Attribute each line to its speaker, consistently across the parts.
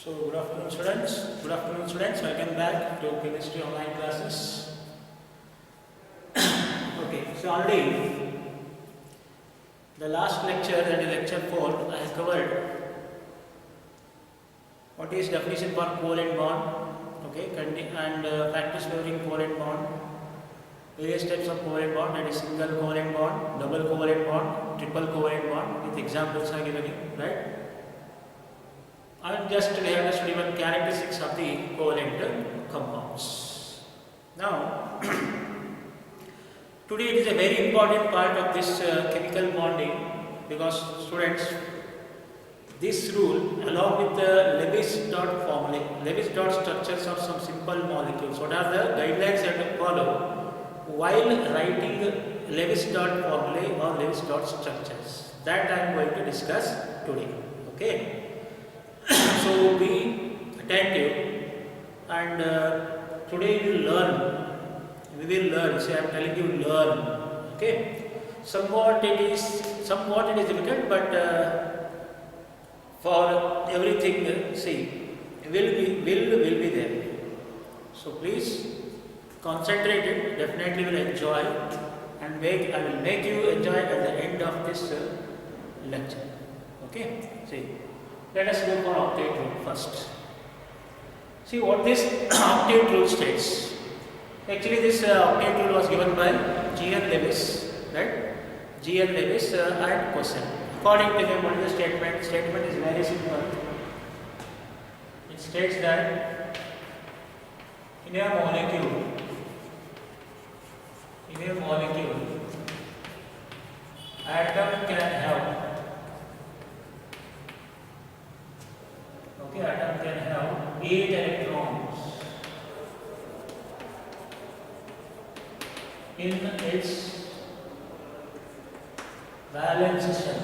Speaker 1: So, good afternoon, students. Good afternoon, students. Welcome back to chemistry online classes. Okay, so already the last lecture, that is lecture 4, I have covered what is definition for covalent bond, okay, and practice favoring covalent bond, various types of covalent bond, that is single covalent bond, double covalent bond, triple covalent bond, with examples are given here, right? And just we have to study one characteristics of the covalent compounds. Now, today it is a very important part of this chemical bonding, because students, this rule along with the Lewis-Dot formula, Lewis-Dot structures of some simple molecules, what are the guidelines you have to follow while writing Lewis-Dot formulae or Lewis-Dot structures, that I am going to discuss today. Okay. So be attentive, and today we will learn, say I am telling you learn, okay. Somewhat it is difficult, but for everything, see, will be there. So please concentrate it, definitely will enjoy, and I will make you enjoy at the end of this lecture, okay. See, let us go for octet rule first. See what this octet rule states. Actually, this octet rule was given by G.N. Lewis, right? G.N. Lewis and Cosen. According to him, what is the statement? The statement is very simple. It states that in a molecule, atom can have atom can have 8 electrons in its valence shell.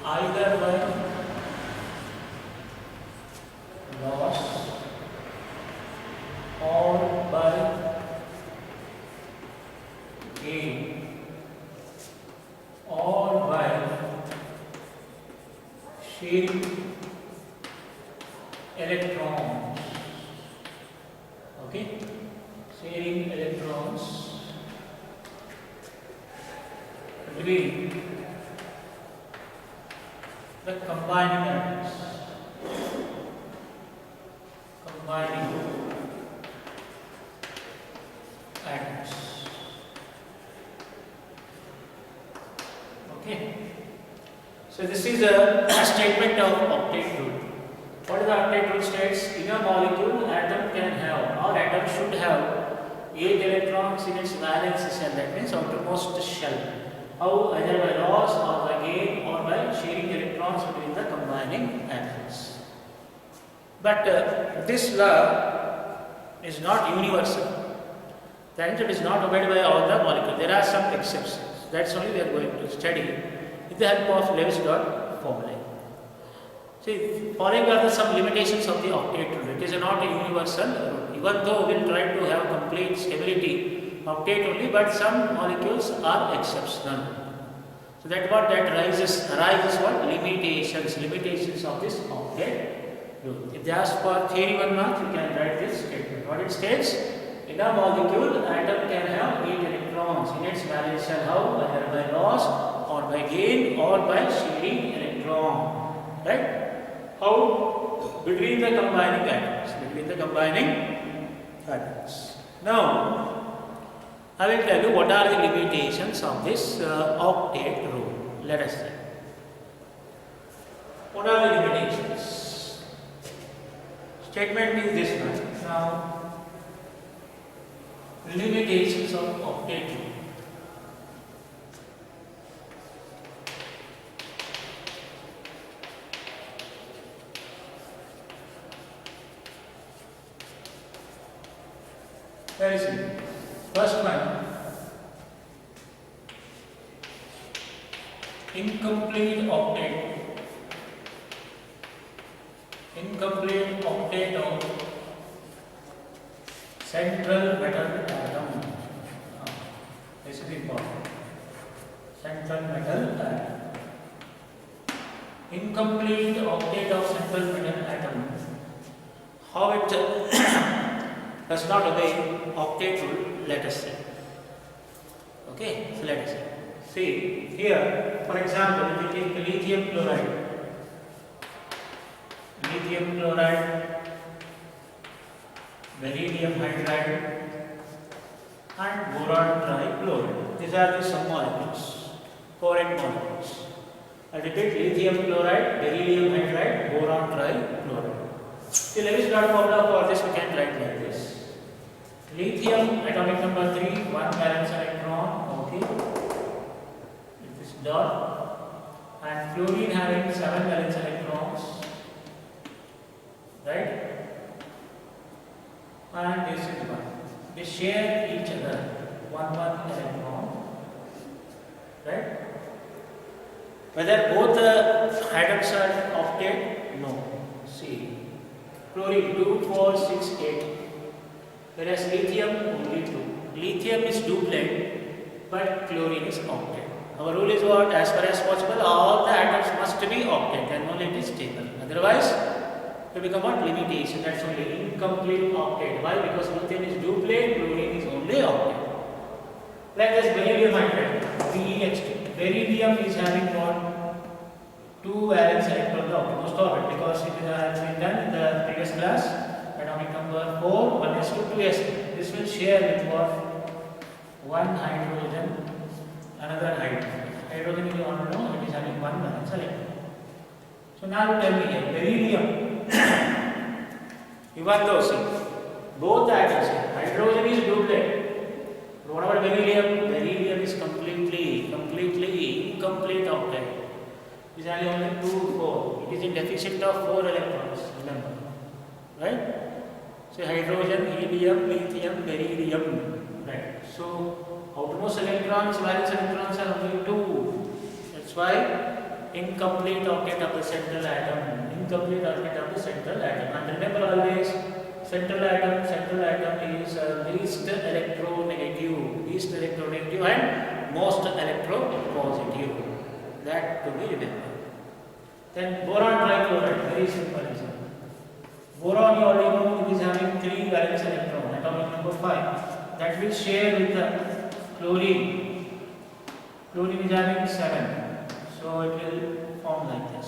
Speaker 1: Either by loss or by gain, or by sharing electrons, okay, sharing electrons between the combining atoms, okay. So this is a statement of octet rule. What is the octet rule states? In a molecule, atom can have, or atom should have 8 electrons in its valence shell, that means outermost shell. How? Either by loss or by gain or by sharing electrons between the combining atoms. But this law is not universal. That it is not obeyed by all the molecules. There are some exceptions. That's only we are going to study with the help of Lewis-Dot formulae. See, following are some limitations of the octet rule. It is not a universal rule. Even though we will try to have complete stability octet only, but some molecules are exceptional. So that arises what? Limitations of this octet rule. If they ask for theory 1 mark, you can write this statement. What it states? In a molecule, atom can have 8 electrons in its valence shell. How? Either by loss or by gain or by sharing electron. Right? How? Between the combining atoms. Now, I will tell you what are the limitations of this octet rule. Let us see. What are the limitations? Statement is this one. Now, limitations of octet rule. Very simple. First one, incomplete octet of central metal atom. This is important. central metal atom. Incomplete octet of central metal atom. How it does not obey octet rule, let us see. Okay, so let us see. See here, for example, if we take lithium chloride, beryllium hydride, and boron trichloride. These are the some molecules, covalent molecules. I repeat: lithium chloride, beryllium hydride, boron trichloride. The Lewis dot formula for this we can write like this: lithium atomic number 3, 1 valence electron. Okay, it is dot, and fluorine having 7 valence electrons, right? And this is 1. They share each other 1 electron, right? Whether both the atoms are octet? No. See, chlorine 2, 4, 6, 8. Whereas lithium only 2. Lithium is duplet, but chlorine is octet. Our rule is what? As far as possible, all the atoms must be octet, and only it is stable. Otherwise, it will become what? Limitation. That's only incomplete octet. Why? Because lithium is duplet, chlorine is only octet. Like this beryllium hydride, BeH2. Beryllium is having what? 2 valence electrons, most of it, because it has been done in the previous class. Atomic number 4, 1s2, 2s2. This will share with what? 1 hydrogen, another hydrogen. Hydrogen, if you want to know, it is having 1 valence electron. So now tell me here, beryllium. Even though, see, both the atoms, hydrogen is duplet. But what about beryllium? Beryllium is completely incomplete octet. It is only 2, 4. It is in deficient of 4 electrons, remember. Right? So hydrogen, helium, lithium, beryllium. Right. So outermost electrons, valence electrons are only 2. That's why incomplete octet of the central atom. Incomplete octet of the central atom. And remember always, central atom is least electronegative and most electropositive. That to be remembered. Then boron trichloride, very simple example. Boron, you already know, it is having 3 valence electron, atomic number 5. That will share with the chlorine. Chlorine is having 7. So it will form like this.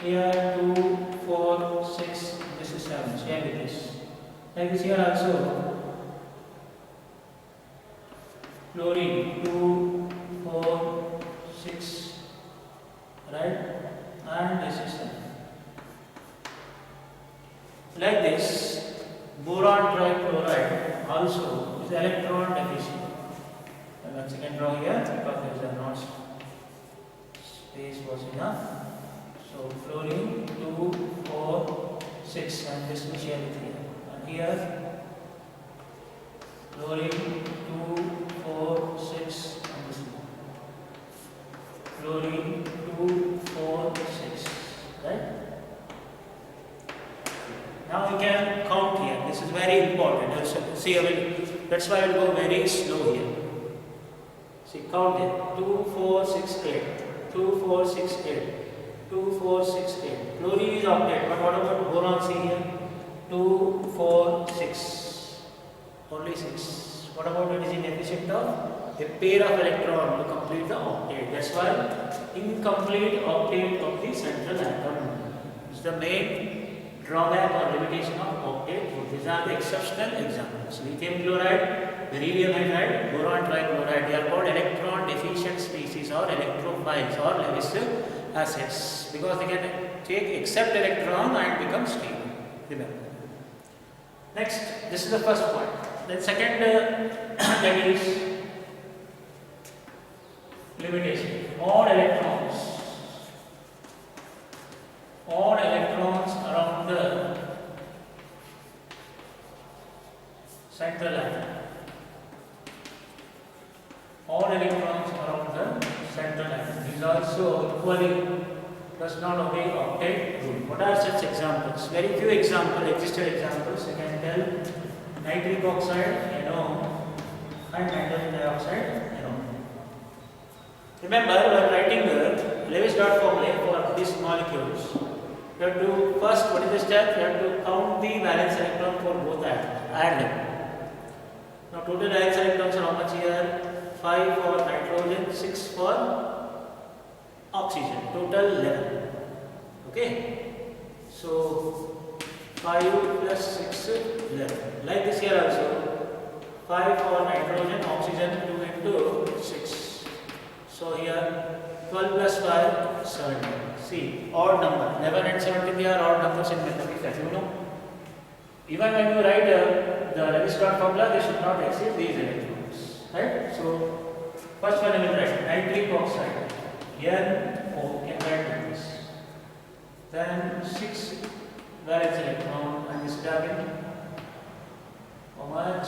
Speaker 1: Here 2, 4, 6, this is 7. Share with this. Like this here also. Chlorine 2, 4, 6, right? And this is 7. Like this, boron trichloride also is electron deficient. And once again draw here because there is a not space was enough. So fluorine 2, 4, 6, and this we share with here. And here fluorine 2, 4, 6, and this one. Fluorine 2, 4, 6. Right? Now we can count here. This is very important. See, that's why I will go very slow here. See, count here. 2, 4, 6, 8. 2, 4, 6, 8. 2, 4, 6, 8. Chlorine is octet, but what about boron? See here. 2, 4, 6. Only 6. What about it is in deficient of a pair of electron to complete the octet. That's why incomplete octet of the central atom. It's the main drawback or limitation of octet. These are the exceptional examples. Lithium chloride, beryllium hydride, boron trichloride. They are called electron deficient species or electrophiles or Lewis acids because they can take except electron and become stable. Remember. Next, this is the first point. Then second, that is limitation. Odd electrons around the central atom. Odd electrons around the central atom. These also equally does not obey octet rule. What are such examples? Very few examples, existed examples. You can tell nitric oxide, and nitrogen dioxide, Remember, while writing the Lewis dot formula for these molecules, you have to first, what is the step? You have to count the valence electron for both atoms. Add them. Now, total valence electrons are how much here? 5 for nitrogen, 6 for oxygen. Total 11. Okay. So 5 plus 6, 11. Like this here also. 5 for nitrogen, oxygen 2 into 6. So here 12 plus 5, 17. See, odd number. 11 and 17 they are odd numbers in mathematics, you know. Even when you write the Lewis dot formula, they should not exceed these electrons. Right? So, first one I will write nitric oxide. NO, can write like this. Then 6 valence electron and this carbon. How much?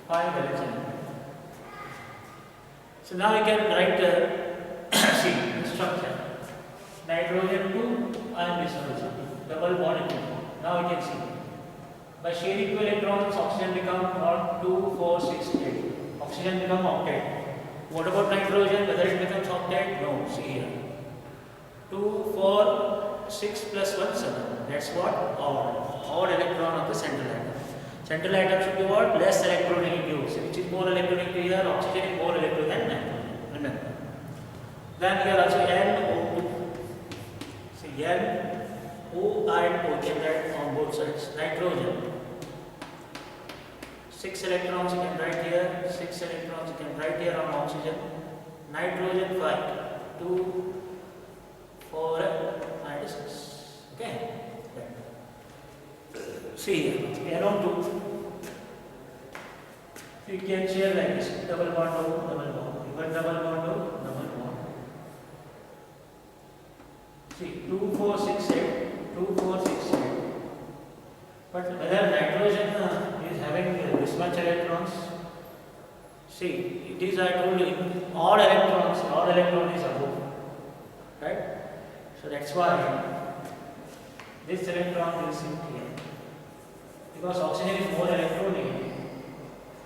Speaker 1: 5 valence electron. So now we can write see the structure. Nitrogen 2 and this one double bond electron. Now we can see. By sharing 2 electrons, oxygen become not 2, 4, 6, 8. Oxygen become octet. What about nitrogen? Whether it becomes octet? No. See here. 2, 4, 6 plus 1, 7. That's what? Odd. Odd electron of the central atom. Central atom should be what? Less electronegative. So which is more electronegative here? Oxygen is more electron than nitrogen. Remember. Then here also NO2. See NO and O can write on both sides. Nitrogen. 6 electrons you can write here, 6 electrons you can write here on oxygen. Nitrogen 5, 2, 4, and 6. Okay. See here, NO2. You can share like this, double bond to double bond. Even double bond to double bond. See, 2, 4, 6, 8, 2, 4, 6, 8. But whether nitrogen is having this much electrons, see, it is, I told you, odd electron is above, right? So that's why this electron will sit here, because oxygen is more electronegative.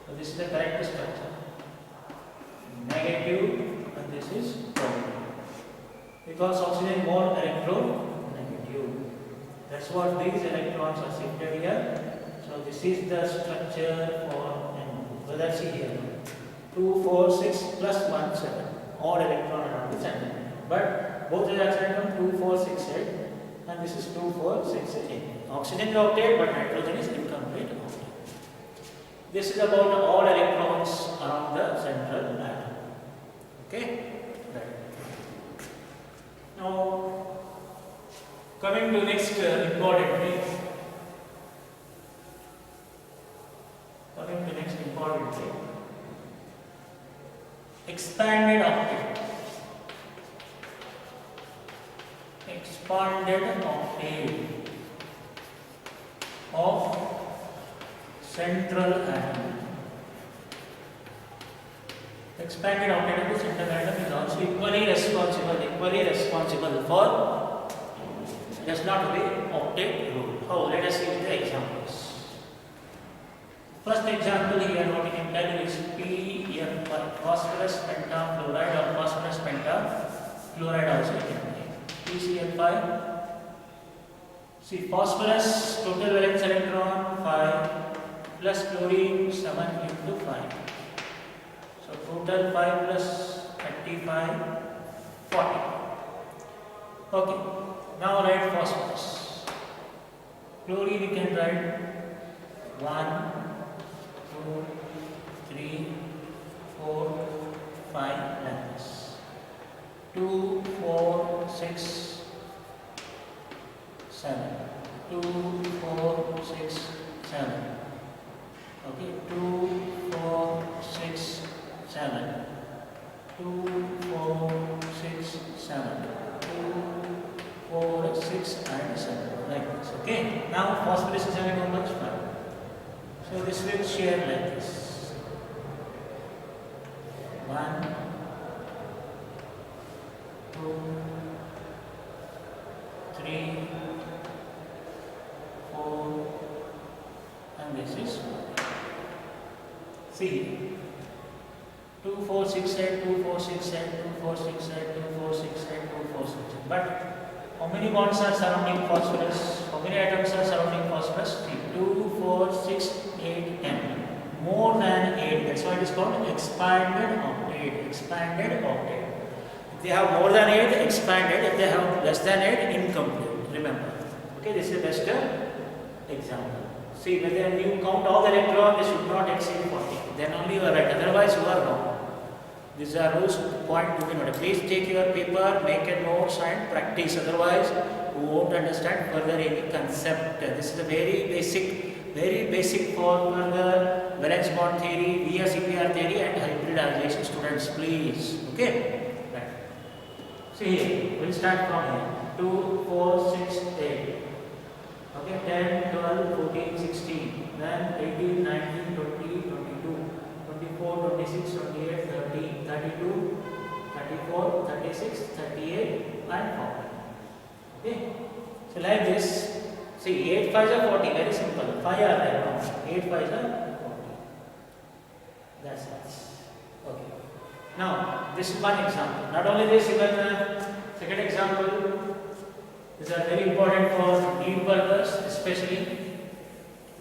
Speaker 1: So this is the correct structure, negative, and this is positive, because oxygen is more electronegative. That's what these electrons are shifted here. So this is the structure for NO2. So that's here. 2, 4, 6 plus 1, 7. Odd electron around the center. But both the atom 2, 4, 6, 8. And this is 2, 4, 6, 8. Oxygen is octet, but nitrogen is incomplete octet. This is about the odd electrons around the central atom. Okay? Right. Now, coming to next important thing. Expanded octet. Expanded octet of central atom. Expanded octet of the central atom is also equally responsible for, does not obey octet rule. How? Let us see with the examples. First example here, what we can tell you is PF5, phosphorus pentafluoride or phosphorus pentafluoride also you can take. PCF5. See, phosphorus total valence electron 5 plus chlorine 7 into 5. So total 5 plus 35, 40. Okay. Now write phosphorus. Chlorine you can write 1, 2, 3, 4, 5 like this. 2, 4, 6, 7. 2, 4, 6, 7. Okay, 2, 4, 6, 7. 2, 4, 6, 7. 2, 4, 6 and 7 like this. Okay. Now phosphorus is having how much? 5. So this will share like this. 1, 2, 3, 4, and this is 4. See, 2468, 2468, 2468, 2468, 2468. But how many bonds are surrounding phosphorus? How many atoms are surrounding phosphorus? 3. 2, 4, 6, 8, 10. More than 8. That's why it is called expanded octet. Expanded octet. If they have more than 8, expanded. If they have less than 8, incomplete. Remember. Okay, this is the best example. See, when you count all the electrons, they should not exceed 40. Then only you are right. Otherwise, you are wrong. These are rules. Point to be noted. Please take your paper, make a notes and practice. Otherwise, you won't understand further any concept. This is a very basic for further valence bond theory, VSEPR theory, and hybridization. Students, please. Okay. Right. See here. We'll start from here. 2, 4, 6, 8. Okay, 10, 12, 14, 16, then 18, 19, 20, 22, 24, 26, 28, 30, 32, 34, 36, 38, and 40. Okay, so like this, see 8 5s are 40, very simple, 5 are there, no? 8 5s are 40. That's it. Okay. Now, this is one example. Not only this, even second example. These are very important for need purpose, especially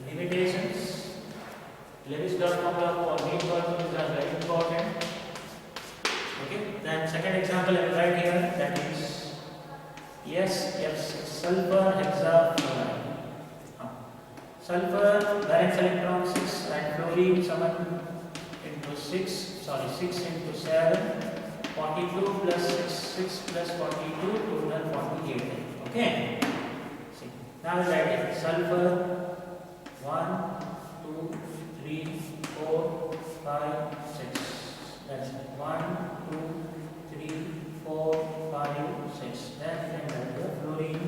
Speaker 1: limitations. Lewis dot formula for need purpose are very important. Okay. Then second example I will write here, that is SF6 sulfur hexafluoride. Sulfur valence electron 6 and fluorine 7 into 6. Sorry, 6 into 7. 42 plus 6 plus 42 total 48. Okay. See. Now we write it. Sulfur 1, 2, 3, 4, 5, 6. That's it. 1, 2, 3, 4, 5, 6. Then we can write the fluorine,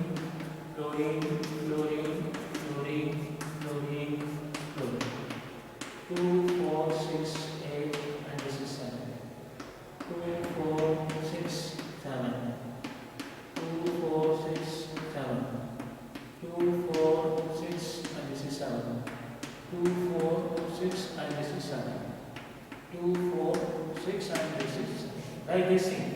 Speaker 1: fluorine, fluorine, fluorine, fluorine, fluorine. 2, 4, 6, 8, and this is 7. 2, 4, 6, 7. 2, 4, 6, 7. 2, 4, 6, and this is 7. 2, 4, 6, and this is 7. 2, 4, 6, and this is 7. Like this thing.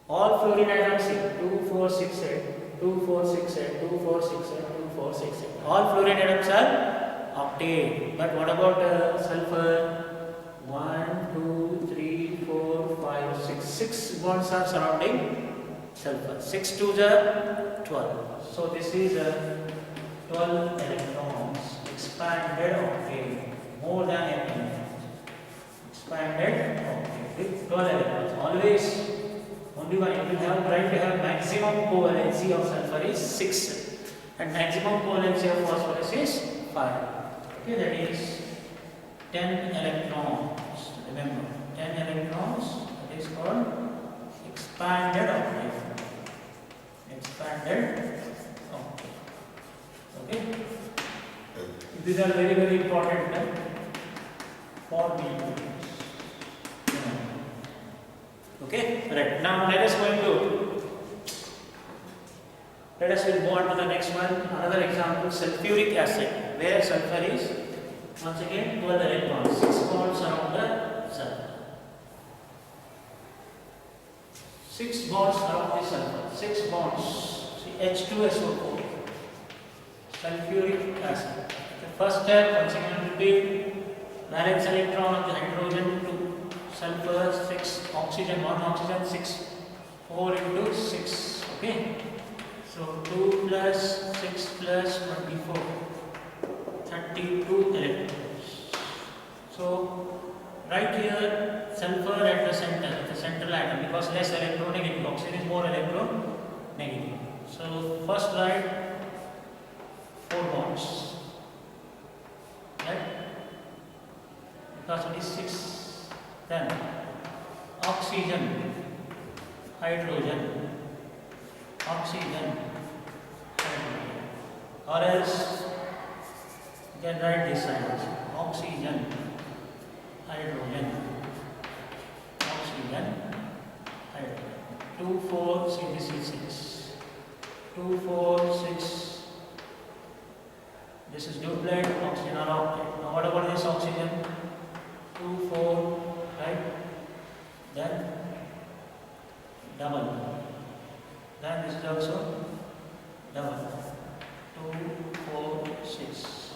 Speaker 1: All fluorine atoms see 2, 4, 6, 8. 2, 4, 6, 8. 2, 4, 6, 8. 2, 4, 6, 8. All fluorine atoms are octane. But what about sulfur? 1, 2, 3, 4, 5, 6. 6 bonds are surrounding sulfur. 6 2s are 12. So this is 12 electrons. Expanded octane. More than n. Expanded octane with 12 electrons. Always only one. You will have try to have maximum covalency of sulfur is 6 and maximum covalency of phosphorus is 5. Okay, that is 10 electrons. Remember, 10 electrons. That is called expanded octane. Expanded octane. Okay. These are very important for me. Okay. Right. Now let us will move on to the next one. Another example, sulfuric acid, where sulfur is once again 12 electrons, 6 bonds around the sulfur. 6 bonds around the sulfur. 6 bonds. See, H2SO4. Sulfuric acid. The first step, once again repeat, valence electron of the hydrogen to sulfur 6, oxygen 1 oxygen 6, 4 into 6. Okay. So 2 plus 6 plus 24, 32 electrons. So right here sulfur at the center, the central atom, because less electronegative. Oxygen is more electronegative. So first write 4 bonds, right? Because it is 6. Then oxygen, hydrogen, oxygen, hydrogen. Or else you can write this side also. Oxygen, hydrogen, oxygen, hydrogen. 2, 4, see this is 6. 2, 4, 6. This is duplet, oxygen or octet. Now what about this oxygen? 2, 4, right? Then double. Then this is also double. 2, 4, 6.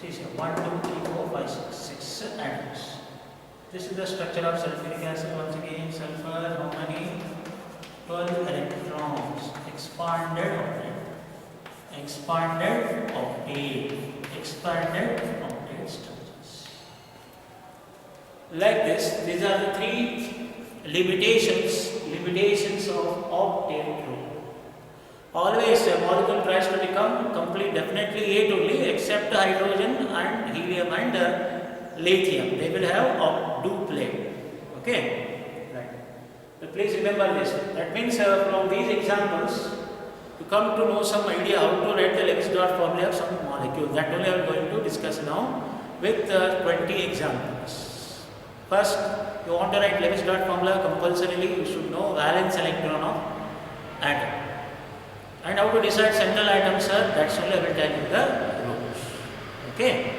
Speaker 1: See, 1, 2, 3, 4, 5, 6. 6 atoms. This is the structure of sulfuric acid. Once again, sulfur, how many? 12 electrons. Expanded octet. Expanded octet. Expanded octet structures. Like this, these are the three limitations of octet rule. Always a molecule tries to become complete, definitely 8 only, except hydrogen and helium and lithium. They will have a duplet. Okay? Right. But please remember this. That means from these examples, you come to know some idea how to write the Lewis dot formula of some molecule. That only I am going to discuss now with 20 examples. First, you want to write Lewis dot formula, compulsorily you should know valence electron of atom. And how to decide central atoms, sir, that's only I will tell you the rules. Okay?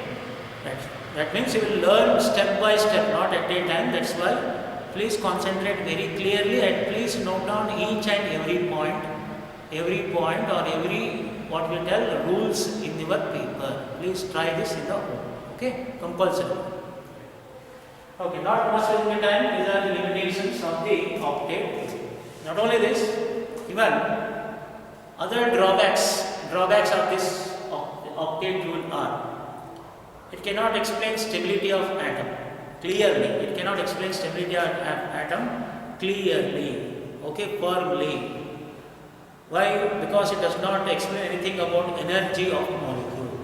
Speaker 1: That means you will learn step by step, not at a time. That's why please concentrate very clearly and please note down each and every point or every what we tell rules in your paper. Please try this in the home. Okay? Compulsory. Okay, not much of the time, these are the limitations of the octet. Not only this, even other drawbacks of this octet rule are, it cannot explain stability of atom clearly. It cannot explain stability of atom clearly, okay, firmly. Why? Because it does not explain anything about energy of molecule.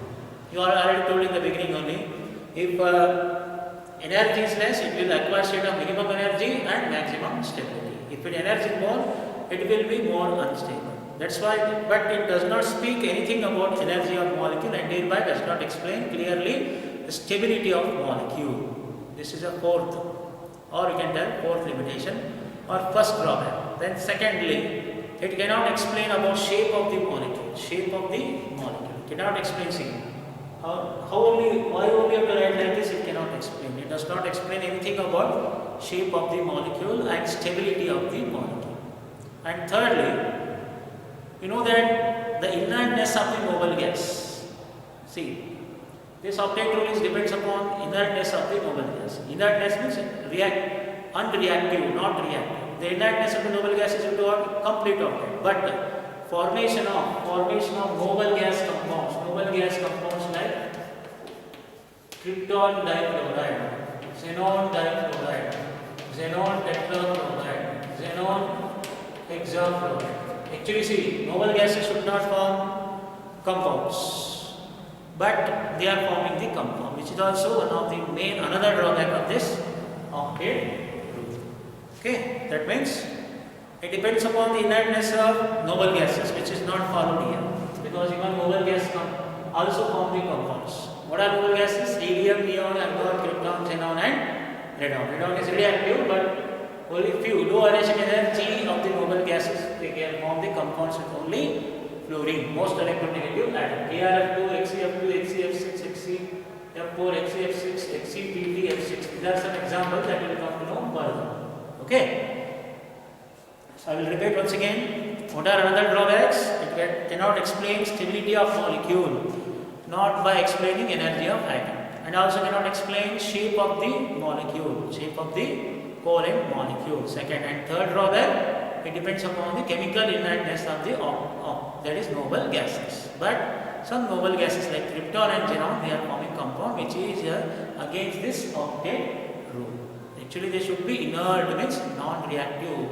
Speaker 1: You are already told in the beginning only, if energy is less, it will acquire state of minimum energy and maximum stability. If it energy is more, it will be more unstable. That's why, but it does not speak anything about energy of molecule and thereby does not explain clearly the stability of molecule. This is a fourth, or you can tell fourth limitation or first drawback. Then secondly, it cannot explain about shape of the molecule. Shape of the molecule. It cannot explain, see. Why only have to write like this? It cannot explain. It does not explain anything about shape of the molecule and stability of the molecule. And thirdly, you know that the inertness of the noble gas. See, this octet rule depends upon inertness of the noble gas. Inertness means unreactive, not reactive. The inertness of the noble gas is into a complete octet. But formation of noble gas compounds like krypton dichloride, xenon dichloride, xenon tetrachloride, xenon hexachloride. Actually, see, noble gases should not form compounds, but they are forming the compound, which is also one of the main another drawback of this octet rule. Okay, that means it depends upon the inertness of noble gases, which is not followed here, because even noble gas also form the compounds. What are noble gases? Helium, neon, argon, krypton, xenon, and radon. Radon is reactive, but only few low radiation energy of the noble gases, they can form the compounds with only fluorine, most electronegative atom. KrF2, XeF2, XeF6, XeF4, XeF6, XePt, F6. These are some examples that will come to know further. Okay. So I will repeat once again. What are another drawbacks? It cannot explain stability of molecule, not by explaining energy of atom, and also cannot explain shape of the molecule, shape of the covalent molecule. Second and third drawback, it depends upon the chemical inertness of the that is noble gases. But some noble gases like krypton and xenon, they are forming compound which is against this octet rule. Actually, they should be inert, means non-reactive,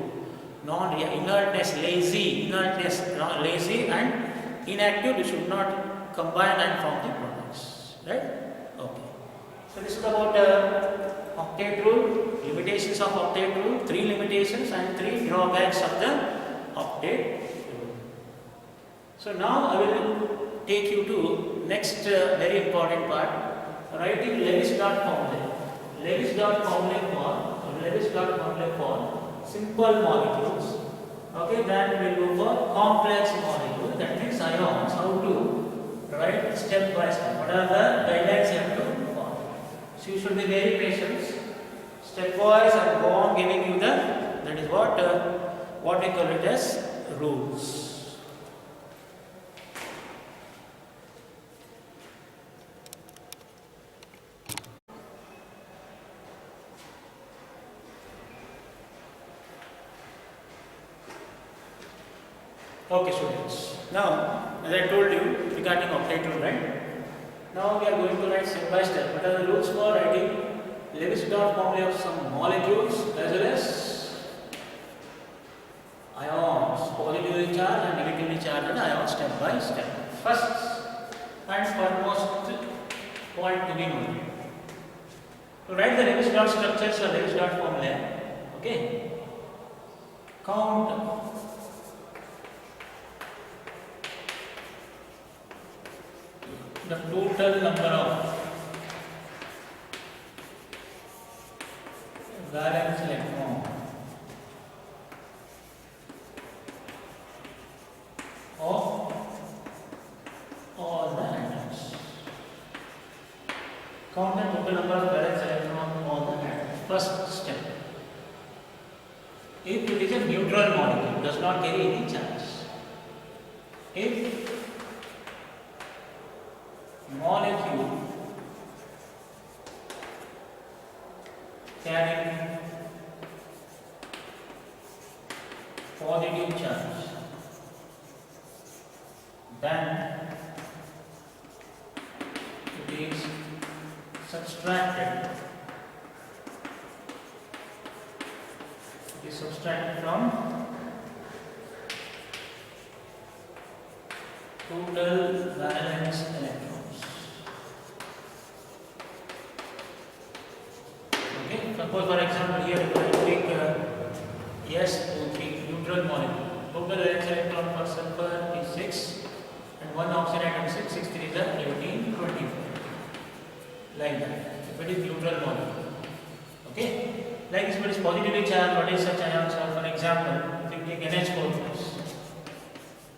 Speaker 1: inertness, lazy, and inactive. They should not combine and form the products. Right? Okay. So this is about octet rule, limitations of octet rule, 3 limitations and 3 drawbacks of the octet rule. So now I will take you to next very important part, writing Lewis dot formula. Lewis dot formula for simple molecules. Okay, then we will go for complex molecules. That means ions. How to write step by step. What are the guidelines you have to follow? So you should be very patient. stepwise and go on giving you the, that is what we call it as rules. Okay students, now as I told you regarding octet rule, right? Now we are going to write step by step. What are the rules for writing Lewis-Dot formula of some molecules as well as ions, positively charged and negatively charged ions, step by step. First and foremost point to be known. To write the Lewis-Dot structures or Lewis-Dot formula, okay, count the total number of valence electron of all the atoms. Count the total number of valence electron of all the atoms. First step. If it is a neutral molecule, does not carry any charge. If molecule carrying positive charge, then it is subtracted. It is subtracted from total valence electrons. Suppose for example here if I take S2 neutral molecule, total valence electron for sulfur is 6 and one oxygen atom 6, 6 3 is 18, 24. Like that. If it is neutral molecule. Okay? Like this, if it is positively charged, what is such ions? For example, if you take NH4 plus,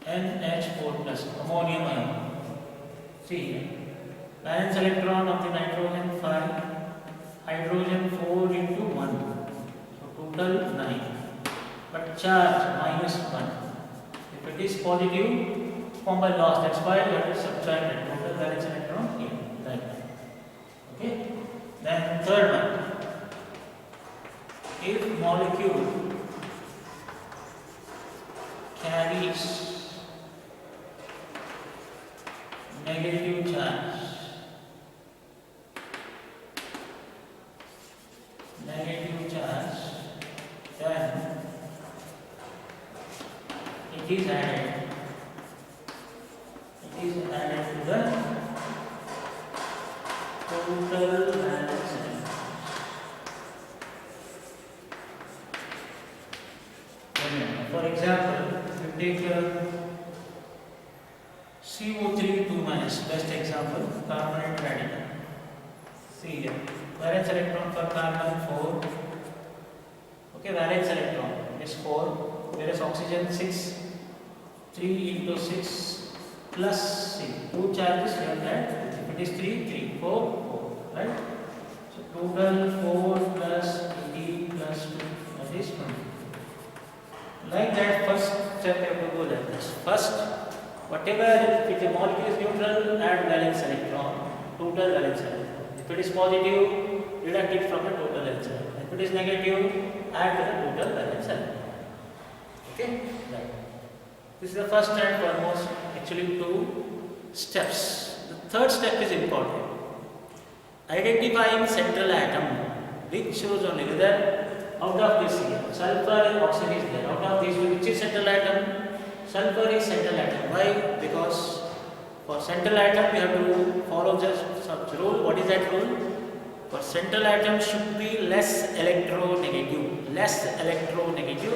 Speaker 1: NH4 plus, ammonium ion. See, valence electron of the nitrogen 5. Hydrogen 4 into 1, so total 9, but charge minus 1. If it is positive, form by loss, that's why we have to subtract it. Total valence electron here, like that. Okay? Then third one, if molecule carries negative charge, then it is added to the total valence electrons. For example, if you take CO3 2 minus, best example, carbonate radical. See here, valence electron for carbon 4. Okay, valence electron is 4, whereas oxygen 6, 3 into 6 plus 6. 2 charges here, right? If it is 3, 3, 4, 4, right? So total 4 plus 18 plus 2, that is 20. Like that, first step you have to go like this. First, whatever, if the molecule is neutral, add valence electron, total valence electron. If it is positive, deduct it from the total valence electron. If it is negative, add to the total valence electron. Okay? Right. This is the first and foremost, actually 2 steps. The third step is important. Identifying central atom, which shows only whether out of this here, sulfur and oxygen is there. Out of these, which is central atom? Sulfur is central atom. Why? Because for central atom, we have to follow just such rule. What is that rule? For central atom should be less electronegative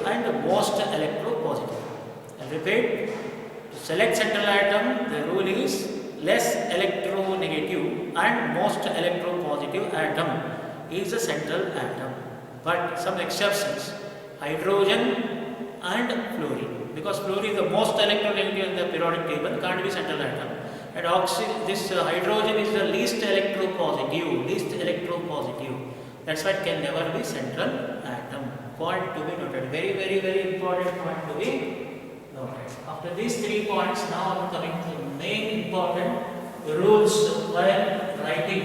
Speaker 1: and most electropositive. I repeat, to select central atom, the rule is less electronegative and most electropositive atom is a central atom. But some exceptions, hydrogen and fluorine, because fluorine is the most electronegative in the periodic table, can't be central atom. And this hydrogen is the least electropositive. That's why it can never be central atom. Point to be noted. Very, very, very important point to be noted. After these 3 points, now I am coming to main important rules while writing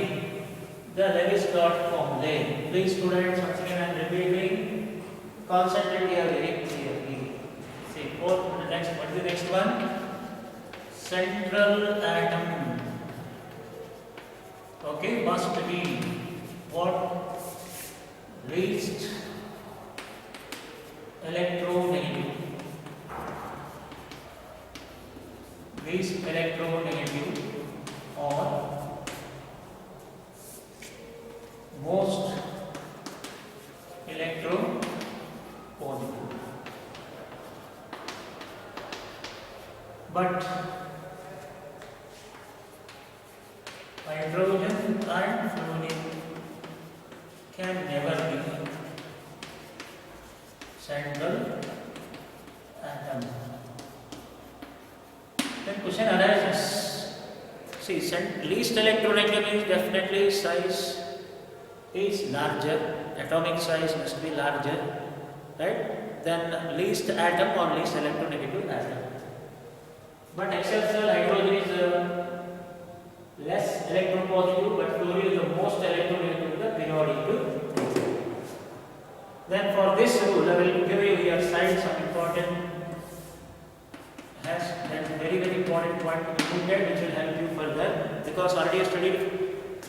Speaker 1: the Lewis dot formulae. Please students, once again I am repeating, concentrate here very clearly. See, what is the next one? Central atom. Okay, must be what? Least electronegative. Least electronegative or most electropositive. But hydrogen and fluorine can never be central atom. Then question arises. See, least electronegative means definitely size is larger, atomic size must be larger, right? Than least atom or least electronegative atom. But exceptional hydrogen is less electropositive, but fluorine is the most electronegative in the periodic table. Then for this rule, I will give you here side some important very, very important point to be noted, which will help you further, because already you studied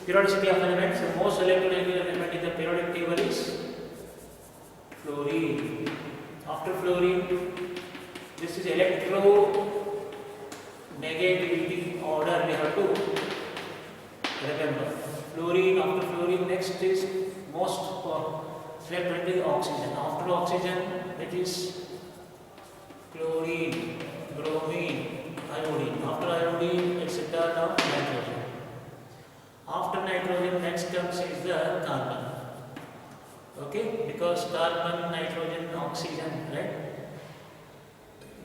Speaker 1: periodicity of elements. The most electronegative element in the periodic table is fluorine. After fluorine, this is electronegativity order we have to remember. Fluorine, after fluorine, next is most electronegative oxygen. After oxygen, it is chlorine, bromine, iodine. After iodine, it's a turn of nitrogen. After nitrogen, next comes is the carbon. Okay, because carbon, nitrogen, oxygen, right?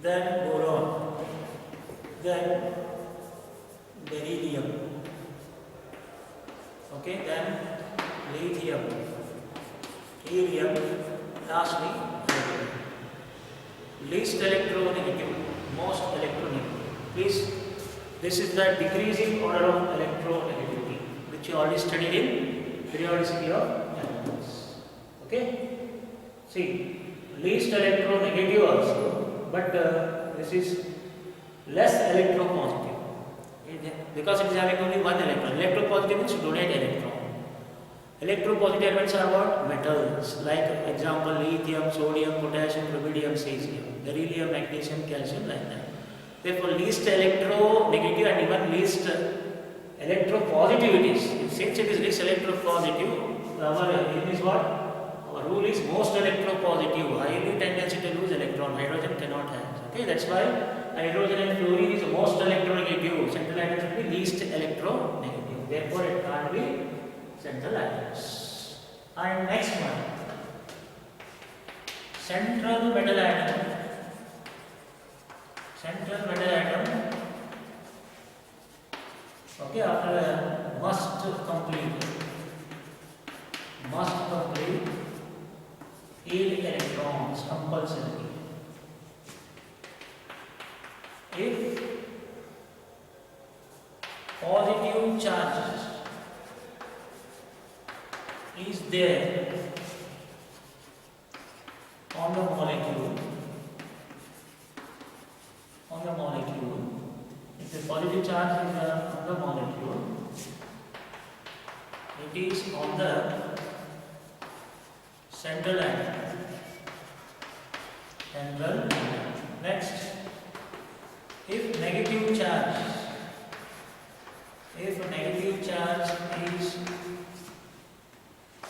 Speaker 1: Then boron, then beryllium. Okay, then lithium, helium, lastly hydrogen. Least electronegative, most electronegative. Please, this is the decreasing order of electronegativity, which you already studied in periodicity of elements. Okay? See, least electronegative also, but this is less electropositive. Because it is having only one electron. Electropositive means to donate electron. Electropositive elements are what? Metals, like example lithium, sodium, potassium, rubidium, cesium, beryllium, magnesium, calcium, like that. Therefore, least electronegative and even least electropositivities. Since it is least electropositive, our aim is what? Our rule is most electropositive, highly tendency to lose electron. Hydrogen cannot have. Okay, that's why hydrogen and fluorine is most electronegative. Central atom should be least electronegative. Therefore, it can't be central atoms. And next one, central metal atom. Central metal atom. Okay, after must complete yield electrons compulsorily. If positive charge is there on the molecule, if the positive charge is on the molecule, it is on the central atom. Next, if negative charge is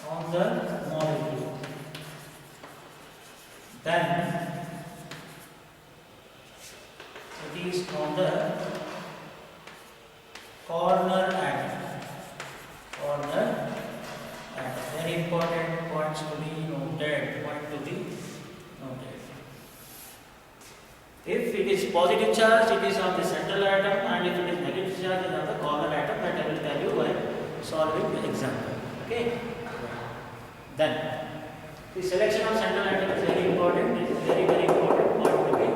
Speaker 1: on the molecule, then it is on the corner atom. Very important points to be noted. If it is positive charge, it is on the central atom, and if it is negative charge, it is on the corner atom. That I will tell you while solving the example. Okay. Then the selection of central atom is very important. It is very very important point to be.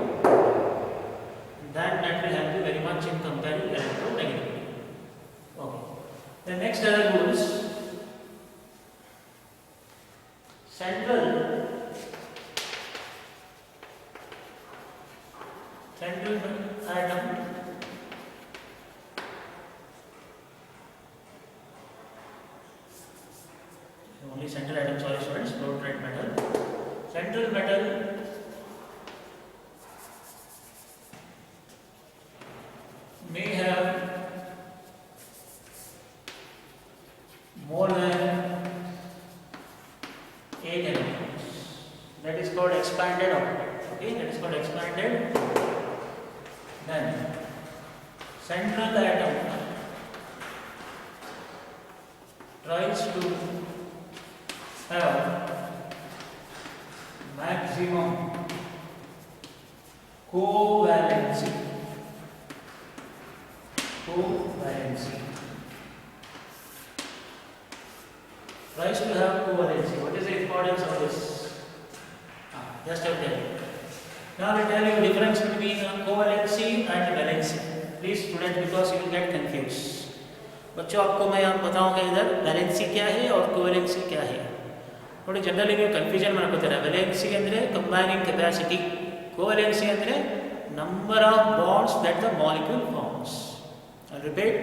Speaker 1: Then that will help you very much in comparing electronegativity. Okay. The next other rules. Central atom only central atom, sorry students, don't write metal. Central metal may have more than 8 elements. That is called expanded octet. Okay, that is called expanded. Then central atom tries to have maximum covalency. Tries to have covalency. What is the importance of this? Just I'll tell you. Now I tell you the difference between covalency and valency. Please students, because you will get confused. बच्चों आपको मैं यहाँ बताऊँगा इधर valency क्या है और covalency क्या है. थोड़ी जनरली ನೀವು ಕನ್ಫ್ಯೂಷನ್ ಮಾಡ್ಕೊತೀರಾ. ವ್ಯಾಲೆನ್ಸಿ ಅಂದರೆ ಕಂಬೈನಿಂಗ್ ಕೆಪಾಸಿಟಿ, ಕೋವೆಲೆನ್ಸಿ ಅಂದರೆ number of bonds that the molecule forms. I repeat,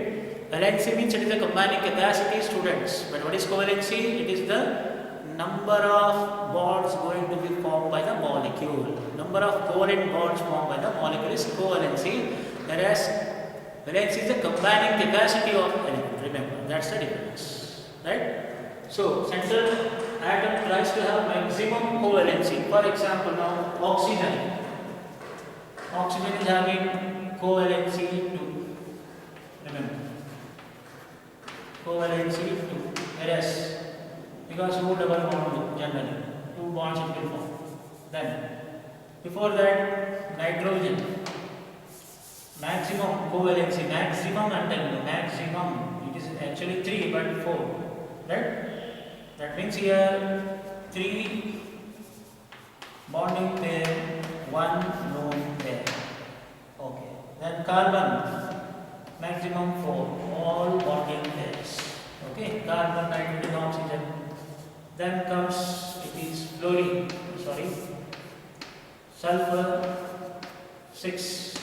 Speaker 1: valency means it is the combining capacity, students. But what is covalency? It is the number of bonds going to be formed by the molecule. Number of covalent bonds formed by the molecule is covalency, whereas valency is the combining capacity of element. Remember, that's the difference, right? So, central atom tries to have maximum covalency. For example, now oxygen. Oxygen is having covalency 2. Remember, covalency 2. Whereas, because who double bond generally, 2 bonds it will form. Then, before that, nitrogen. Maximum covalency, maximum until maximum, it is actually 3 but 4, right? That means here 3 bonding pair, 1 lone pair. Okay. Then carbon, maximum 4, all bonding pairs. Okay, carbon, nitrogen, oxygen. Then comes, it is fluorine, sulfur, 6,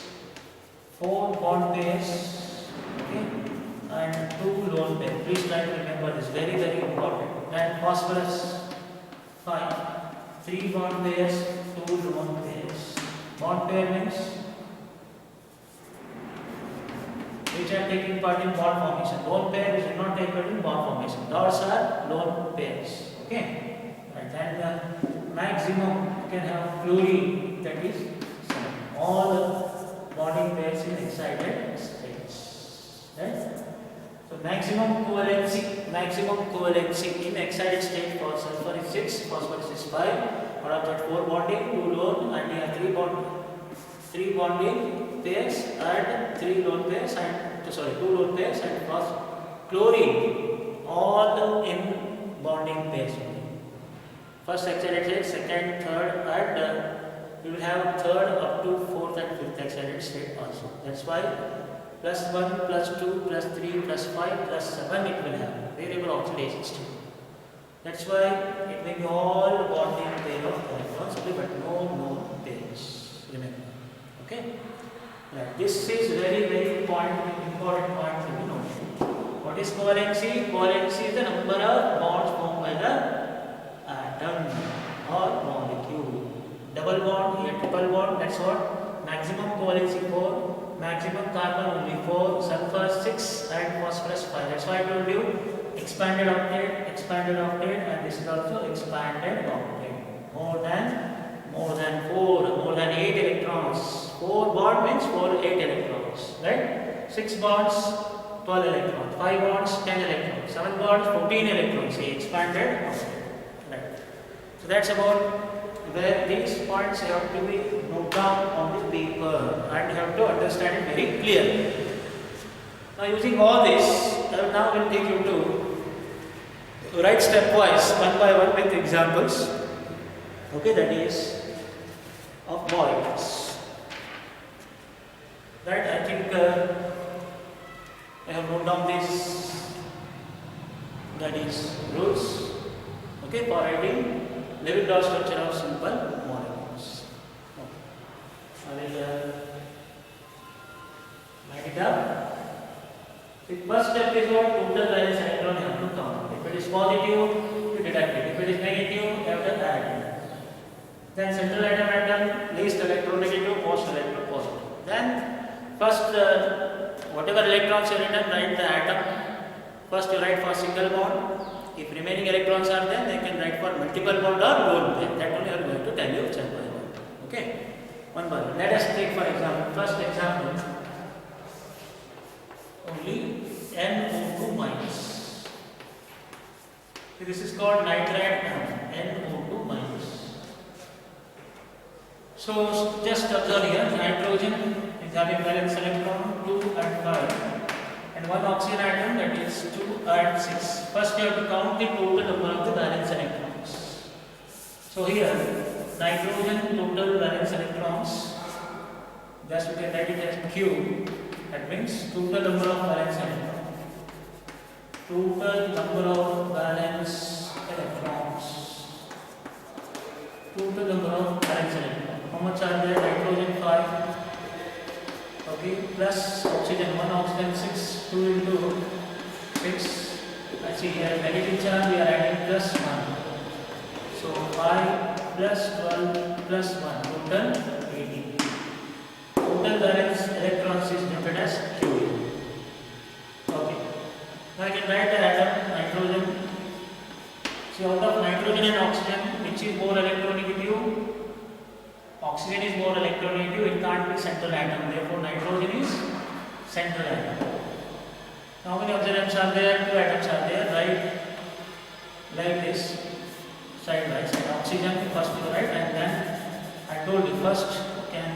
Speaker 1: 4 bond pairs, okay, and 2 lone pairs. Please try to remember this, very very important. And phosphorus, 5, 3 bond pairs, 2 lone pairs. Bond pair means which are taking part in bond formation. Lone pair which do not take part in bond formation. Dots are lone pairs. Okay, right. And maximum you can have fluorine, that is 7. All bonding pairs in excited states, right? So maximum covalency in excited state for sulfur is 6, phosphorus is 5. Out of that 4 bonding, 2 lone, and here 3 bonding pairs and 3 lone pairs and 2 lone pairs and chlorine, all in bonding pairs. First excited state, second, third, and you will have third up to 4th and 5th excited state also. That's why plus 1, plus 2, plus 3, plus 5, plus 7 it will have variable oxidation state. That's why it may be all bonding pair of electrons, but no lone pairs. Remember. Okay? Right. This is very very important point to know. What is covalency? Covalency is the number of bonds formed by the atom or molecule. Double bond, here triple bond, that's what. Maximum covalency 4, maximum carbon only 4, sulfur 6 and phosphorus 5. That's why I told you expanded octet, and this is also expanded octet. More than 4, more than 8 electrons. 4 bond means 8 electrons, right? 6 bonds, 12 electrons. 5 bonds, 10 electrons. 7 bonds, 14 electrons. See, expanded octet, right? So that's about where these points have to be noted down on the paper and you have to understand it very clearly. Now using all this, I will now take you to Write stepwise, one by one with examples. Okay, that is of molecules. Right, I think I have noted down this. That is rules. Okay, for writing Levy-Dot structure of simple molecules. Okay. I will write it up. The first step is what total valence electron you have to count. If it is positive, you deduct it. If it is negative, you have to add it. Then central atom, least electronegative, most electropositive. Then first whatever electrons you written, write the atom. First you write for single bond. If remaining electrons are there, they can write for multiple bond or lone pair. That only I am going to tell you one by one. Okay? One by one. Let us take for example, first example, only NO2 minus. So this is called nitride NO2 minus. So just observe here, nitrogen is having valence electron 2 and 5. And one oxygen atom, that is 2 and 6. First you have to count the total number of the valence electrons. So here, nitrogen total valence electrons, just we can write it as Q. That means total number of valence electrons. Total number of valence electrons. Total number of valence electrons. How much are there? Nitrogen 5. Okay, plus oxygen 1, oxygen 6, 2 into 6. Let's see here, negative charge we are adding plus 1. So 5 plus 12 plus 1, total 18. Total valence electrons is noted as Q. Okay, now I can write the atom nitrogen. See, out of nitrogen and oxygen, which is more electronegative? Oxygen is more electronegative, it can't be central atom, therefore nitrogen is central atom. How many atoms are there? 2 atoms are there, right? Like this, side by side. Oxygen first to the right, and then I told you first can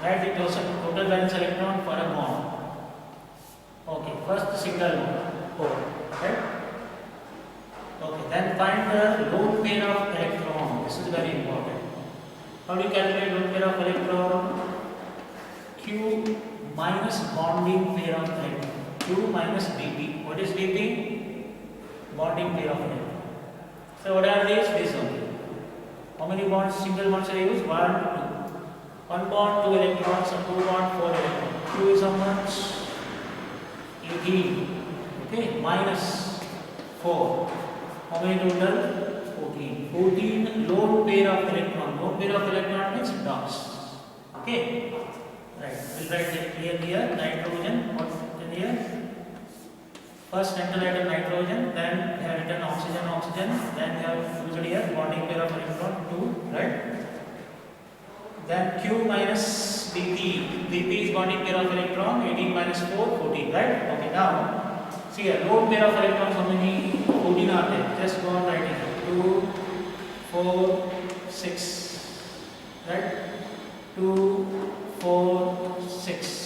Speaker 1: write the total valence electron for a bond. Okay, first single bond, right? Okay, then find the lone pair of electron. This is very important. How do you calculate lone pair of electron? Q minus bonding pair of electron. Q minus BP. What is BP? Bonding pair of electron. So what are these? This only. How many bonds? Single bonds are used? 1, 2. 1 bond, 2 electrons, and 2 bond, 4 electrons. Q is how much? 18. Okay, minus 4. How many total? 14. 14 lone pair of electron. Lone pair of electron means dots. Okay? Right. We'll write it clear here. Nitrogen. What's written here? First central atom nitrogen, then we have written oxygen, oxygen, then we have used here bonding pair of electron 2, right? Then Q minus BP. BP is bonding pair of electron, 18 minus 4, 14, right? Okay, now see here, lone pair of electrons, how many? 14 are there. Just go on writing. 2, 4, 6, right? 2, 4, 6.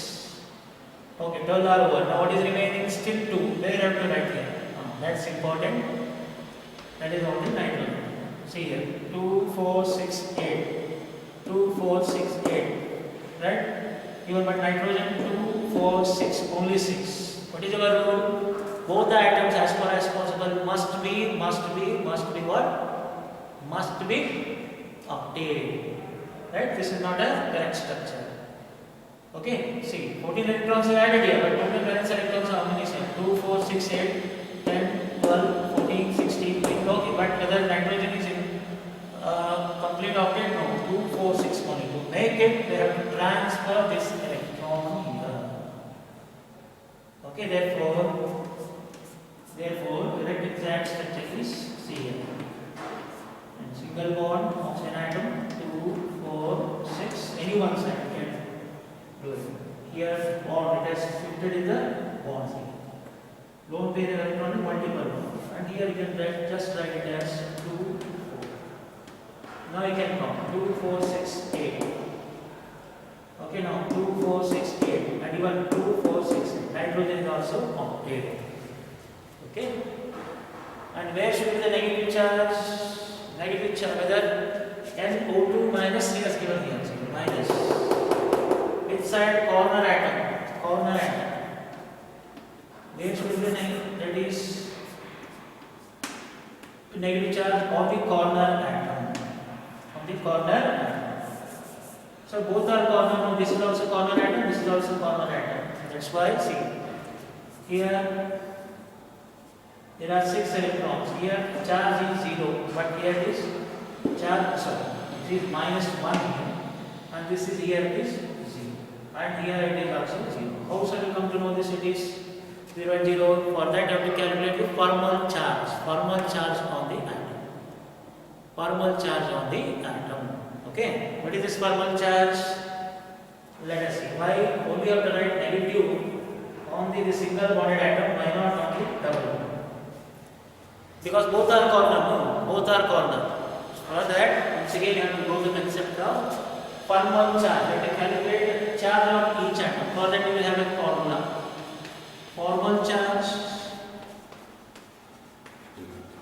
Speaker 1: Okay, 12 are over. Now what is remaining? Still 2. Where you have to write here? That's important. That is only nitrogen. See here. 2, 4, 6, 8. 2, 4, 6, 8. Right? Even but nitrogen 2, 4, 6. Only 6. What is our rule? Both the atoms as far as possible must be what? Must be octave. Right? This is not a correct structure. Okay, see, 14 electrons are added here, but total valence electrons are how many? 2, 4, 6, 8, 10, 12, 14, 16, 20. Okay, but whether nitrogen is in complete octet? No, 2, 4, 6 only. To make it, they have to transfer this electron here. Okay, therefore, direct exact structure is C here. And single bond, oxygen atom, 2, 4, 6, any one side. Here bond it has shifted in the bond C. Lone pair electron multiple bond. And here you can just write it as 2, 4. Now you can count 2, 4, 6, 8. Okay, now 2, 4, 6, 8. And even 2, 4, 6. Nitrogen is also octave. Okay. And where should be the negative charge? Negative charge, whether NO2 minus C is given here. So minus. Which side? Corner atom. Corner atom. Where should be the negative? That is negative charge on the corner atom. On the corner atom. So both are corner. This is also corner atom. This is also corner atom. That's why see here. There are 6 electrons. Here charge is 0, but here it is charge. Sorry, it is minus 1 here, and this is here it is 0, and here it is also 0. How shall we come to know this? It is 0 and 0. For that, you have to calculate the formal charge. Formal charge on the atom. Formal charge on the atom. Okay. What is this formal charge? Let us see. Why only have to write negative on the single bonded atom? Why not on the double bond? Because both are corner, no? Both are corner. For that, once again you have to go to the concept of formal charge. You have to calculate charge on each atom. For that, you will have a formula. Formal charge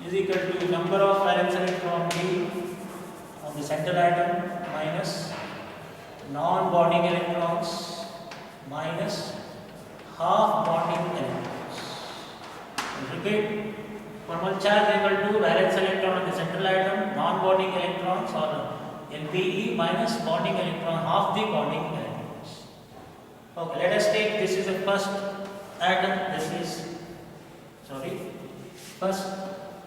Speaker 1: is equal to number of valence electron B on the central atom minus non-bonding electrons minus half bonding electrons. Repeat. Formal charge equal to valence electron of the central atom, non-bonding electrons or NBE minus bonding electron, half the bonding electrons. Okay, let us take this is the first atom, this is first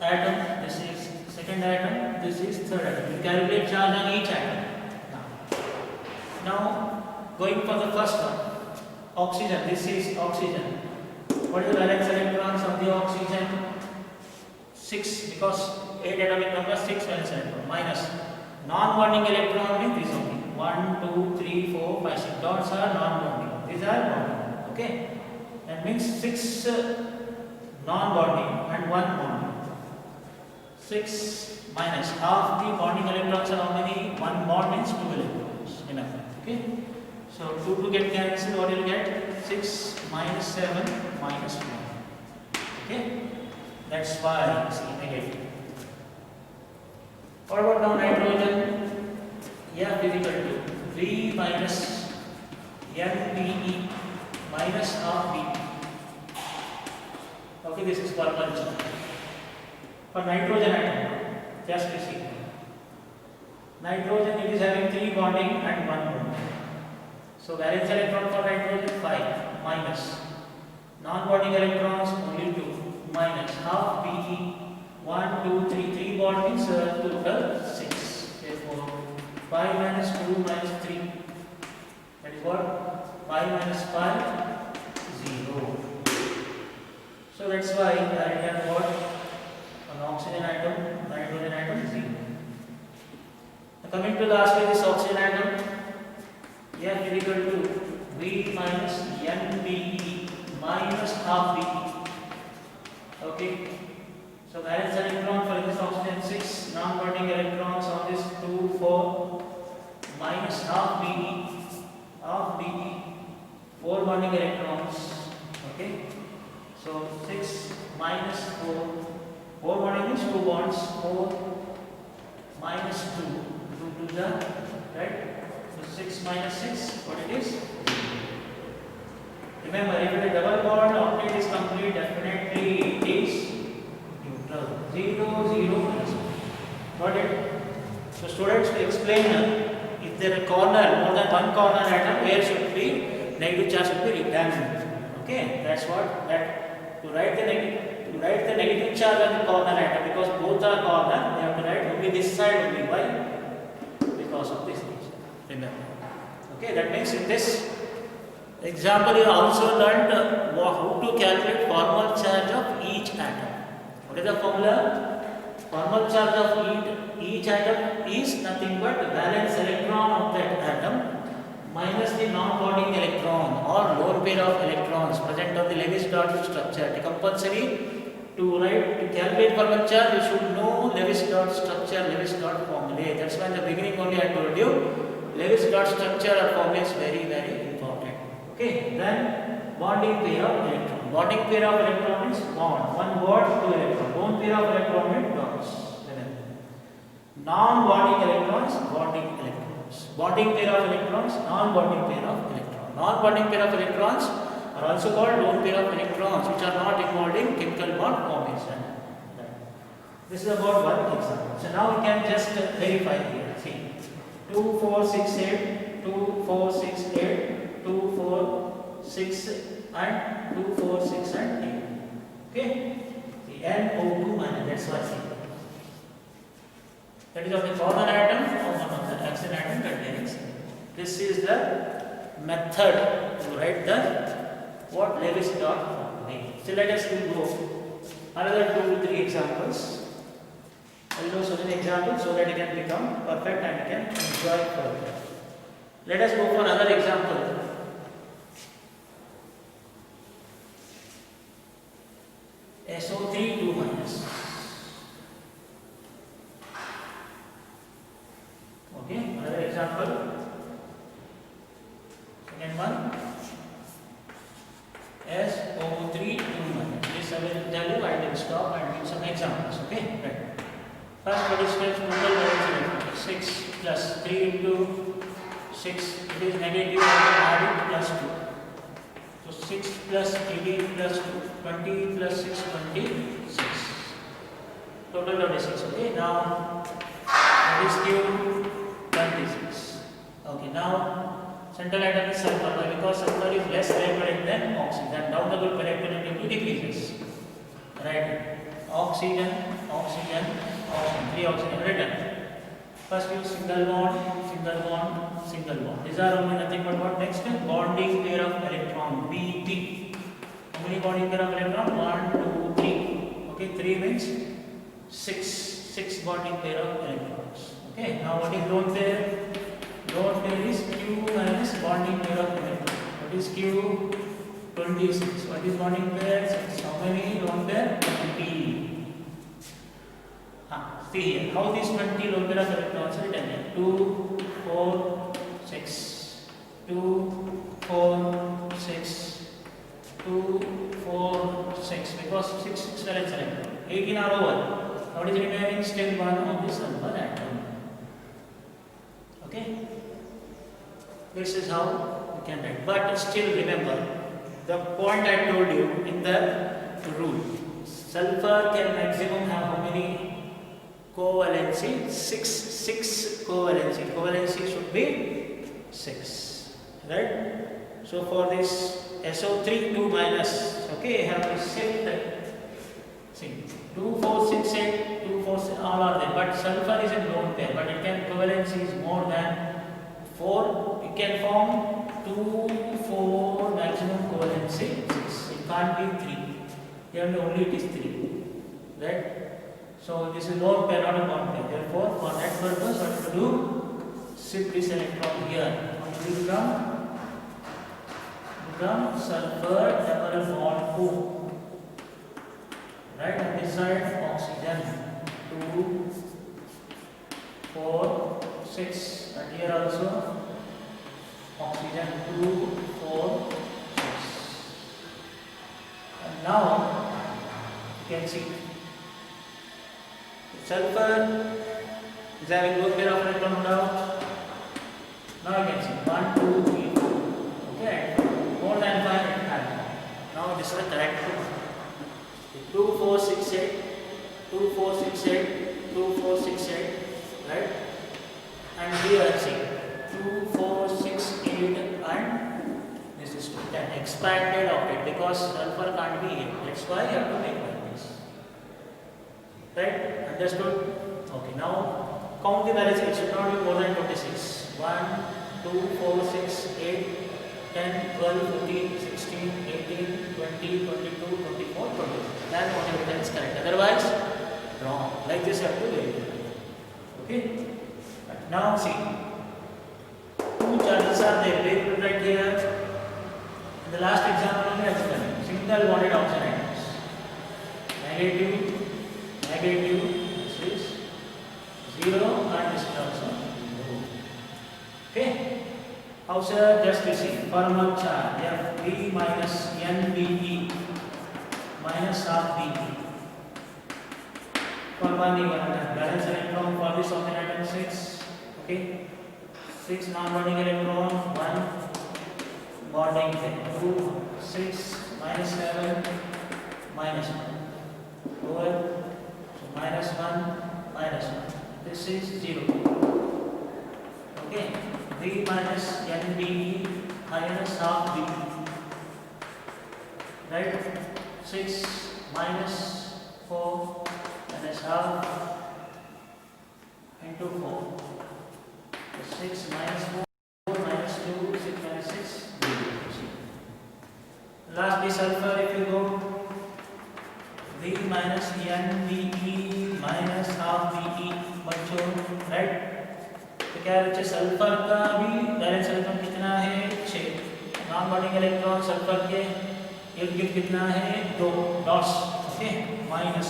Speaker 1: atom, this is second atom, this is third atom. We calculate charge on each atom. Now going for the first one, oxygen, this is oxygen. What is the valence electrons of the oxygen? 6, because 8 atomic number, 6 valence electron minus non-bonding electron means this only 1, 2, 3, 4, 5, 6 dots are non-bonding. These are bonding. Okay, that means 6 non-bonding and 1 bonding. 6 minus half the bonding electrons are how many? 1 bond means 2 electrons. Enough. Okay, so 2 to get cancelled. What you will get? 6 minus 7 minus 1. Okay. That's why it's negative. What about now nitrogen? F is equal to V minus NBE minus half B. Okay, this is formal charge. For nitrogen atom, just you see. Nitrogen it is having 3 bonding and 1 bond. So valence electron for nitrogen 5 minus non-bonding electrons only 2. Minus half Be 1, 2, 3, 3 bond means total 6. Therefore, 5 minus 2 minus 3. That is what? 5 minus 5, 0. So that's why I written what? An oxygen atom, nitrogen atom 0. Now coming to lastly this oxygen atom, F is equal to V minus NBE minus half Be. Okay, so valence electron for this oxygen 6, non-bonding electrons on this 2, 4 minus half Be, 4 bonding electrons. Okay, so 6 minus 4, 4 bonding means 2 bonds, 4 minus 2, 2 to the right. So 6 minus 6, what it is? Remember, if the double bond octet is complete, definitely it is neutral. 0, 0, plus 1. Got it? So students, to explain, if there is a corner, more than one corner atom, where should be negative charge should be written. Okay, that's what that to write the negative charge on the corner atom, because both are corner, we have to write only this side only. Why? Because of this nature. Remember. Okay, that means in this example, you also learned how to calculate formal charge of each atom. What is the formula? Formal charge of each atom is nothing but valence electron of that atom minus the non-bonding electron or lone pair of electrons present on the Lewis dot structure. It is compulsory to calculate formal charge. You should know Lewis dot structure, Lewis dot formulae. That's why in the beginning only I told you Lewis dot structure or formula is very, very important. Okay, then bonding pair of electrons. electron. Bonding pair of electron means bond. One bond, two electron. Lone pair of electron means dots. Non-bonding electrons, bonding electrons. Bonding pair of electrons, non-bonding pair of electrons. Non-bonding pair of electrons are also called lone pair of electrons, which are not involved in chemical bond formation. This is about one example. So now we can just verify here. See, 2, 4, 6, 8, 2, 4, 6, 8, 2, 4, 6 and 2, 4, 6 and 8. Okay? The NO2 minus, that's what I see. That is of the common atom or one of the oxygen atom containing C. This is the method to write the what Lewis dot formula. So let us go another 2, 3 examples. I will do so many examples so that it can become perfect and you can enjoy further. Let us go for another example. SO3 2 minus. Okay, another example. Second one. SO3 2 minus. This I will tell you. I will stop and give some examples. Okay, right. First, what is total valence? 6 plus 3 into 6. It is negative. Add it plus 2. So 6 plus 18 plus 2. 20 plus 6, 26. Total 26. Okay, now what is Q? 26. Okay, now central atom is sulfur because sulfur is less evaporated than oxygen. Down the group electronegativity decreases. Right? Oxygen, oxygen, oxygen. 3 oxygen written. First use single bond, single bond, single bond. These are only nothing but what next? Bonding pair of electron. BP. How many bonding pair of electron? 1, 2, 3. Okay, 3 means 6. 6 bonding pair of electrons. Okay, now what is lone pair? Lone pair is Q minus bonding pair of electrons. What is Q? 26. What is bonding pair? 6. How many lone pair? 20. See here, how these 20 lone pair of electrons are written here? 2, 4, 6. 2, 4, 6. 2, 4, 6. Because 6 valence electron. 18 are over. What is remaining? Still one of the sulfur atom. Okay? This is how we can write. But still remember the point I told you in the rule. Sulfur can maximum have how many? Covalency? 6 covalency. Covalency should be 6. Right? So for this SO3 2 minus, okay, have to shift. See, 2, 4, 6, 8, 2, 4, 6, all are there. But sulfur is in lone pair, but it can covalency is more than 4. It can form 2, 4, maximum covalency 6. It can't be 3. Here only it is 3. Right? So this is lone pair, not a bond pair. Therefore, for that purpose, what to do? Shift this electron here. What will become sulfur double bond 4. Right, and this side oxygen 2, 4, 6, and here also oxygen 2, 4, 6. And now you can see sulfur is having both pair of electron no doubt. Now you can see 1, 2, 3, 4. Okay, more than 5 it has. Now this is the correct one. 2, 4, 6, 8, 2, 4, 6, 8, 2, 4, 6, 8, right? And here see 2, 4, 6, 8 and this is 10. Expanded octet because sulfur can't be here. That's why you have to make like this. Right? Understood? Okay, now count the values. It should not be more than 26. 1, 2, 4, 6, 8, 10, 12, 15, 16, 18, 20, 22, 24, 25. Then whatever is correct. Otherwise, wrong. Like this you have to verify. Okay? But now see. 2 charges are there. They will write here. In the last example only I explained. Single bonded oxygen atoms. Negative, negative, this is 0 and this is also 0. Okay? How sir? Just you see. Formal charge. F B minus NBE. minus half BE. For one even atom, balance electron for this of an atom 6. Okay, 6 non-bonding electron, 1 bonding, 2, 6 minus 7 minus 1 over, so minus 1 minus 1. This is 0. Okay, V minus NBE minus half B. Right? 6 minus 4 minus half into 4. So 6 minus 4 minus 2, 6 minus 6, 0. Lastly, sulfur, if you go, V minus NBE minus half BE, बच्चों, right? तो क्या बच्चे sulphur का भी balance electron कितना है 6, non bonding electron sulphur के एक गिफ्ट कितना है 2 dots, okay, minus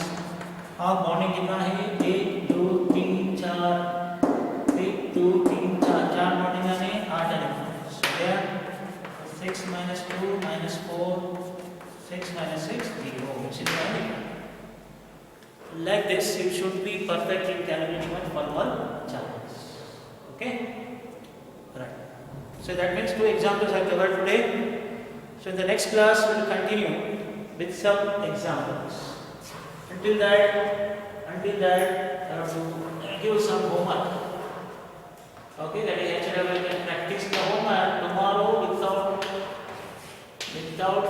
Speaker 1: half bonding कितना है 1 2 3 4, 1 2 3 4, 4 बॉन्डिंग यानी 8 electron, so there 6 minus 2 minus 4, 6 minus 6, 0, which is right. Like this, you should be perfect in calculating one formal charge. Okay, right. So that means 2 examples I covered today. So in the next class we will continue with some examples. Until that I have to give some homework. Okay, that is HW can practice the homework tomorrow without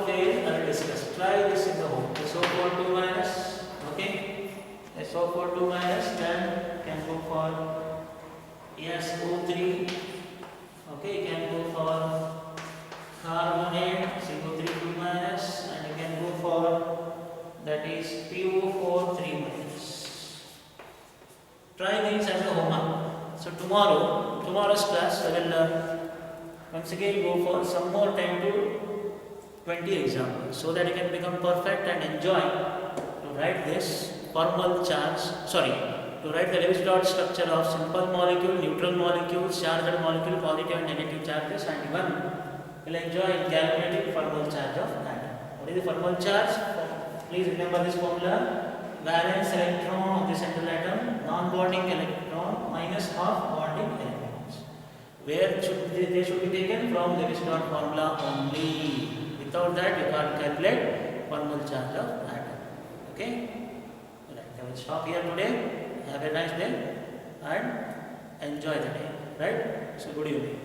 Speaker 1: fail. I will discuss. Try this in the home. SO4 2 minus. Okay, SO4 2 minus. Then can go for SO3. Okay, you can go for carbonate CO3 2 minus, and you can go for that is PO4 3 minus. Try these as a homework. So tomorrow's class I will once again go for some more 10 to 20 examples so that you can become perfect and enjoy to write this formal charge. To write the Lewis dot structure of simple molecule, neutral molecules, charged molecule, positive and negative charges, and even will enjoy in calculating formal charge of atom. What is the formal charge? Please remember this formula. Valence electron of the central atom, non-bonding electron minus half bonding electrons. Where should they should be taken from Lewis dot formula only. Without that, you can't calculate formal charge of atom. Okay? Right. I will stop here today. Have a nice day and enjoy the day. Right? So good evening.